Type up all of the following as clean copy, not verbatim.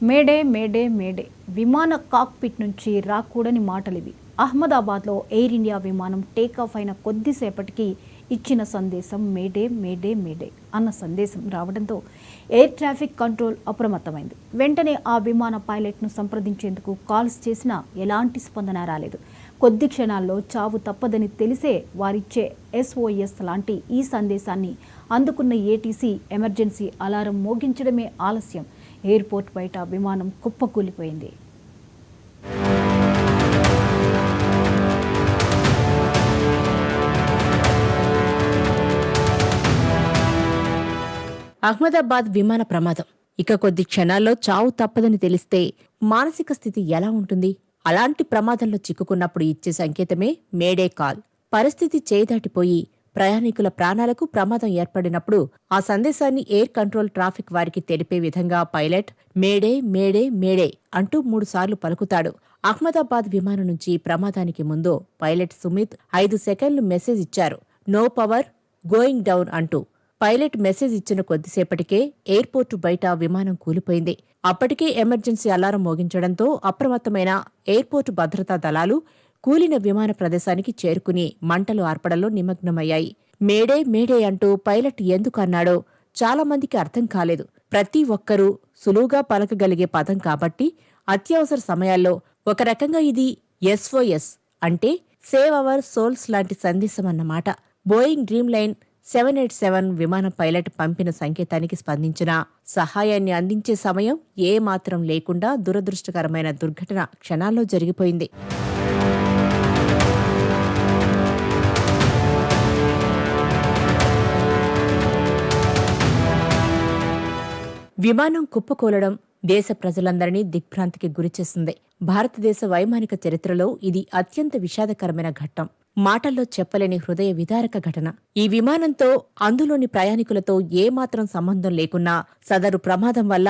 May Day May Day May Day విమాన cockpit నుంచి రాకూడని మాటలివి. అహ్మదాబాద్లో ఎయిర్ ఇండియా విమానం టేకాఫ్ అయిన కొద్దిసేపటికి ఇచ్చిన సందేశం మేడే మేడే మేడే అన్న సందేశం రావడంతో ఎయిర్ ట్రాఫిక్ కంట్రోల్ అప్రమత్తమైంది. వెంటనే ఆ విమాన పైలట్ను సంప్రదించేందుకు కాల్స్ చేసినా ఎలాంటి స్పందన రాలేదు. కొద్ది క్షణాల్లో చావు తప్పదని తెలిసే వారిచ్చే SOS లాంటి ఈ సందేశాన్ని అందుకున్న ATC ఎమర్జెన్సీ అలారం మోగించడమే ఆలస్యం. ఎయిర్పోర్ట్ బయట విమానం కుప్పకూలిపోయింది. అహ్మదాబాద్ విమాన ప్రమాదం. ఇక కొద్ది క్షణాల్లో చావు తప్పదని తెలిస్తే మానసిక స్థితి ఎలా ఉంటుంది? అలాంటి ప్రమాదంలో చిక్కుకున్నప్పుడు ఇచ్చే సంకేతమే మేడే కాల్. పరిస్థితి చేదాటిపోయి ప్రయాణికుల ప్రాణాలకు ప్రమాదం ఏర్పడినప్పుడు ఆ సందేశాన్ని ఎయిర్ కంట్రోల్ ట్రాఫిక్ వారికి తెలిపే విధంగా పైలట్ మేడే మేడే మేడే అంటూ 3 సార్లు పలుకుతాడు. అహ్మదాబాద్ విమానం నుంచి ప్రమాదానికి ముందు పైలట్ సుమిత్ 5 సెకండ్లు మెసేజ్ ఇచ్చారు. నో పవర్, గోయింగ్ డౌన్ అంటూ. పైలట్ మెసేజ్ ఇచ్చిన కొద్దిసేపటికే ఎయిర్పోర్టు బయట విమానం కూలిపోయింది. అప్పటికే ఎమర్జెన్సీ అలారం మోగించడంతో అప్రమత్తమైన ఎయిర్పోర్టు భద్రతా దళాలు కూలిన విమాన ప్రదేశానికి చేరుకుని మంటలు ఆర్పడంలో నిమగ్నమయ్యాయి. మేడే మేడే అంటూ పైలట్ ఎందుకు అన్నాడో చాలామందికి అర్థం కాలేదు. ప్రతి ఒక్కరూ సులువుగా పలకగలిగే పదం కాబట్టి అత్యవసర సమయాల్లో ఒక రకంగా ఇది SOS అంటే సేవ్ అవర్ సోల్స్ లాంటి సందేశం అన్నమాట. బోయింగ్ డ్రీమ్ లైన్ 787 విమాన పైలట్ పంపిన సంకేతానికి స్పందించిన సహాయాన్ని అందించే సమయం ఏమాత్రం లేకుండా దురదృష్టకరమైన దుర్ఘటన క్షణాల్లో జరిగిపోయింది. విమానం కుప్పకూలడం దేశ ప్రజలందరినీ దిగ్భ్రాంతికి గురిచేసింది. భారతదేశ వైమానిక చరిత్రలో ఇది అత్యంత విషాదకరమైన ఘట్టం. మాటల్లో చెప్పలేని హృదయ విదారక ఘటన. ఈ విమానంతో అందులోని ప్రయాణికులతో ఏమాత్రం సంబంధం లేకున్నా సదరు ప్రమాదం వల్ల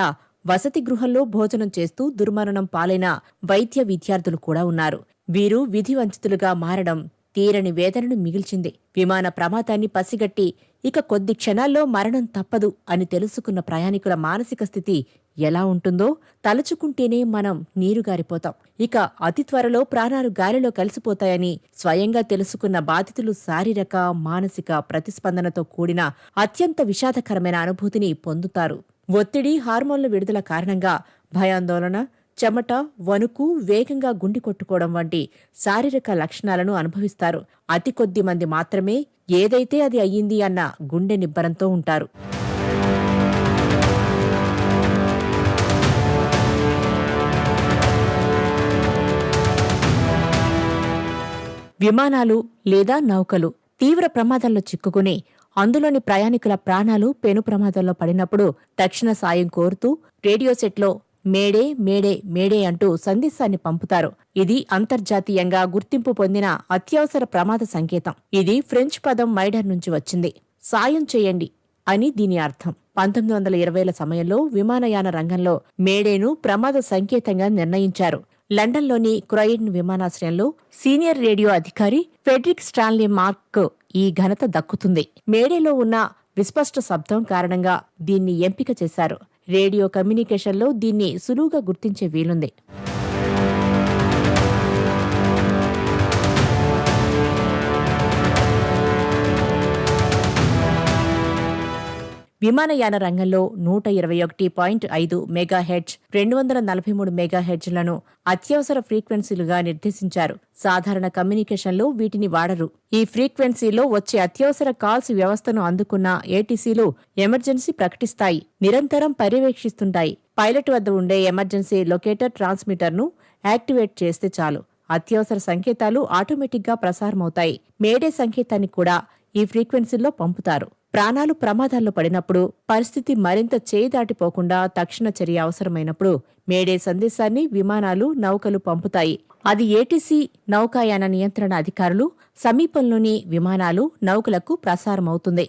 వసతి గృహంలో భోజనం చేస్తూ దుర్మరణం పాలైన వైద్య విద్యార్థులు కూడా ఉన్నారు. వీరు విధి వంచితులుగా మారడం తీరని వేదనను మిగిల్చింది. విమాన ప్రమాదాన్ని పసిగట్టి ఇక కొద్ది క్షణాల్లో మరణం తప్పదు అని తెలుసుకున్న ప్రయాణికుల మానసిక స్థితి ఎలా ఉంటుందో తలుచుకుంటేనే మనం నీరుగారిపోతాం. ఇక అతి త్వరలో ప్రాణాలు గాలిలో కలిసిపోతాయని స్వయంగా తెలుసుకున్న బాధితులు శారీరక, మానసిక ప్రతిస్పందనతో కూడిన అత్యంత విషాదకరమైన అనుభూతిని పొందుతారు. ఒత్తిడి, హార్మోన్ల విడుదల కారణంగా భయాందోళన, చెమట, వణుకు, వేగంగా గుండె కొట్టుకోవడం వంటి శారీరక లక్షణాలను అనుభవిస్తారు. అతి కొద్ది మంది మాత్రమే ఏదైతే అది అయ్యింది అన్న గుండె నిబ్బరంతో ఉంటారు. విమానాలు లేదా నౌకలు తీవ్ర ప్రమాదంలో చిక్కుకుని అందులోని ప్రయాణికుల ప్రాణాలు పెను ప్రమాదంలో పడినప్పుడు తక్షణ సాయం కోరుతూ రేడియో సెట్లో మేడే మేడే మేడే అంటూ సందేశాన్ని పంపుతారు. ఇది అంతర్జాతీయంగా గుర్తింపు పొందిన అత్యవసర ప్రమాద సంకేతం. ఇది ఫ్రెంచ్ పదం మైడర్ నుంచి వచ్చింది. సాయం చేయండి అని దీని అర్థం. 1920ల సమయంలో విమానయాన రంగంలో మేడేను ప్రమాద సంకేతంగా నిర్ణయించారు. లండన్లోని క్రాయిన్ విమానాశ్రయంలో సీనియర్ రేడియో అధికారి ఫెడ్రిక్ స్టాన్లీ మార్క్ ఈ ఘనత దక్కుతుంది. మేడేలో ఉన్న విస్పష్ట శబ్దం కారణంగా దీన్ని ఎంపిక చేశారు. రేడియో కమ్యూనికేషన్లో దీన్ని సులువుగా గుర్తించే వీలుంది. విమానయాన రంగంలో 121.5 మెగాహెర్ట్జ్, 243 మెగాహెర్ట్జ్లను అత్యవసర ఫ్రీక్వెన్సీలుగా నిర్దేశించారు. సాధారణ కమ్యూనికేషన్లో వీటిని వాడరు. ఈ ఫ్రీక్వెన్సీలో వచ్చే అత్యవసర కాల్స్ వ్యవస్థను అందుకున్న ATCలు ఎమర్జెన్సీ ప్రకటిస్తాయి, నిరంతరం పర్యవేక్షిస్తుంటాయి. పైలట్ వద్ద ఉండే ఎమర్జెన్సీ లొకేటర్ ట్రాన్స్మిటర్ను యాక్టివేట్ చేస్తే చాలు అత్యవసర సంకేతాలు ఆటోమేటిక్గా ప్రసారమవుతాయి. మేడే సంకేతాన్ని కూడా ఈ ఫ్రీక్వెన్సీల్లో పంపుతారు. ప్రాణాలు ప్రమాదాల్లో పడినప్పుడు, పరిస్థితి మరింత చేదాటిపోకుండా తక్షణ చర్య అవసరమైనప్పుడు మేడే సందేశాన్ని విమానాలు, నౌకలు పంపుతాయి. అది ATC నౌకాయాన నియంత్రణ అధికారులు సమీపంలోని విమానాలు, నౌకలకు ప్రసారమవుతుంది.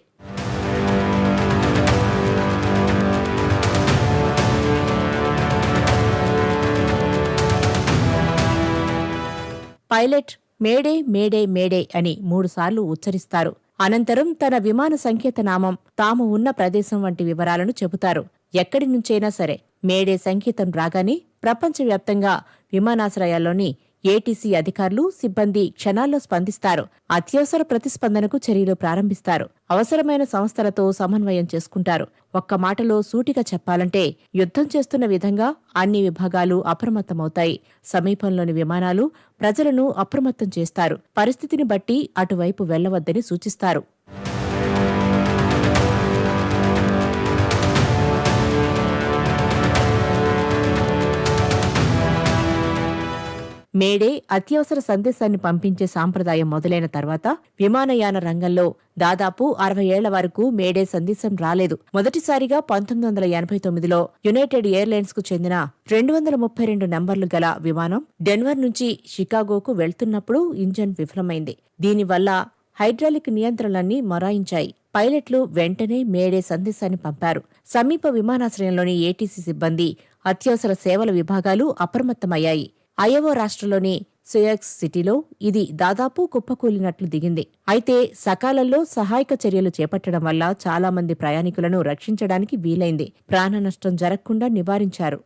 పైలట్ మేడే మేడే మేడే అని 3 సార్లు ఉచ్చరిస్తారు. అనంతరం తన విమాన సంకేతనామం, తాము ఉన్న ప్రదేశం వంటి వివరాలను చెబుతారు. ఎక్కడి నుంచైనా సరే మేడే సంకేతం రాగానే ప్రపంచవ్యాప్తంగా విమానాశ్రయాల్లోని ఏటీసీ అధికారులు, సిబ్బంది క్షణాల్లో స్పందిస్తారు. అత్యవసర ప్రతిస్పందనకు చర్యలు ప్రారంభిస్తారు. అవసరమైన సంస్థలతో సమన్వయం చేసుకుంటారు. ఒక్క మాటలో సూటిగా చెప్పాలంటే యుద్ధం చేస్తున్న విధంగా అన్ని విభాగాలు అప్రమత్తమవుతాయి. సమీపంలోని విమానాలు ప్రజలను అప్రమత్తం చేస్తారు. పరిస్థితిని బట్టి అటువైపు వెళ్లవద్దని సూచిస్తారు. మేడే అత్యవసర సందేశాన్ని పంపించే సాంప్రదాయం మొదలైన తర్వాత విమానయాన రంగంలో దాదాపు 60 ఏళ్ల వరకు మేడే సందేశం రాలేదు. మొదటిసారిగా 1989లో యునైటెడ్ ఎయిర్లైన్స్ కు చెందిన 232 నంబర్లు గల విమానం డెన్వర్ నుంచి షికాగోకు వెళ్తున్నప్పుడు ఇంజన్ విఫలమైంది. దీనివల్ల హైడ్రాలిక్ నియంత్రణలన్నీ మొరాయించాయి. పైలట్లు వెంటనే మేడే సందేశాన్ని పంపారు. సమీప విమానాశ్రయంలోని ఏటీసీ సిబ్బంది, అత్యవసర సేవల విభాగాలు అప్రమత్తమయ్యాయి. అయోవా రాష్ట్రంలోని సుయాక్స్ సిటీలో ఇది దాదాపు కుప్పకూలినట్లు దిగింది. అయితే సకాలంలో సహాయక చర్యలు చేపట్టడం వల్ల చాలా మంది ప్రయాణికులను రక్షించడానికి వీలైంది. ప్రాణ నష్టం జరగకుండా నివారించారు.